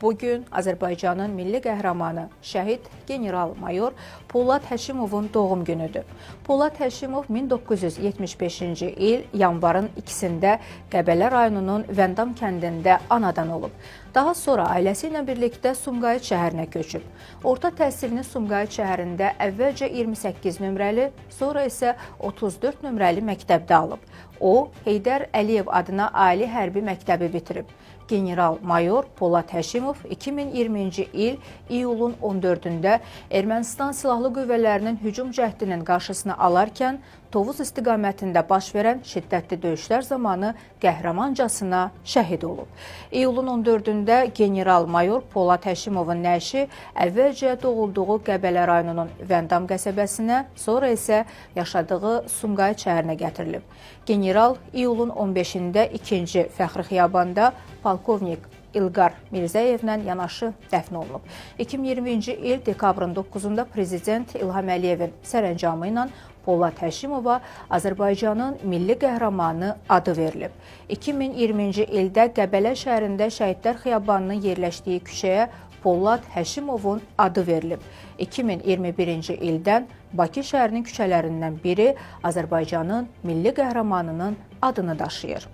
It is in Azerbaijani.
Bugün Azərbaycanın milli qəhrəmanı, şəhid general-mayor Polad Həşimovun doğum günüdür. Polad Həşimov 1975-ci il yanvarın 2-də Qəbələ rayonunun Vəndam kəndində anadan olub. Daha sonra ailəsi ilə birlikdə Sumqayıt şəhərinə köçüb. Orta təhsilini Sumqayıt şəhərində əvvəlcə 28 nömrəli, sonra isə 34 nömrəli məktəbdə alıb. O, Heydər Əliyev adına Ali Hərbi məktəbi bitirib. General-mayor Polad Həşimov 2020-ci il iyulun 14-də Ermənistan Silahlı Qüvvələrinin hücum cəhdinin qarşısını alarkən Tovuz istiqamətində baş verən şiddətli döyüşlər zamanı qəhrəmancasına şəhid olub. İyulun 14-də general-mayor Polad Həşimovun nəşi əvvəlcə doğulduğu Qəbələ rayonunun Vəndam qəsəbəsinə, sonra isə yaşadığı Sumqayıt şəhərinə gətirilib. General iyulun 15-də 2-ci Fəxri Xiyabanda polkovnik İlqar Mirzəyevlə yanaşı dəfn olunub. 2020-ci il dekabrın 9-da Prezident İlham Əliyevin sərəncamı ilə Polad Həşimova Azərbaycanın milli qəhrəmanı adı verilib. 2020-ci ildə Qəbələ şəhərində Şəhidlər Xiyabanının yerləşdiyi küçəyə Polad Həşimovun adı verilib. 2021-ci ildən Bakı şəhərinin küçələrindən biri Azərbaycanın milli qəhrəmanının adını daşıyır.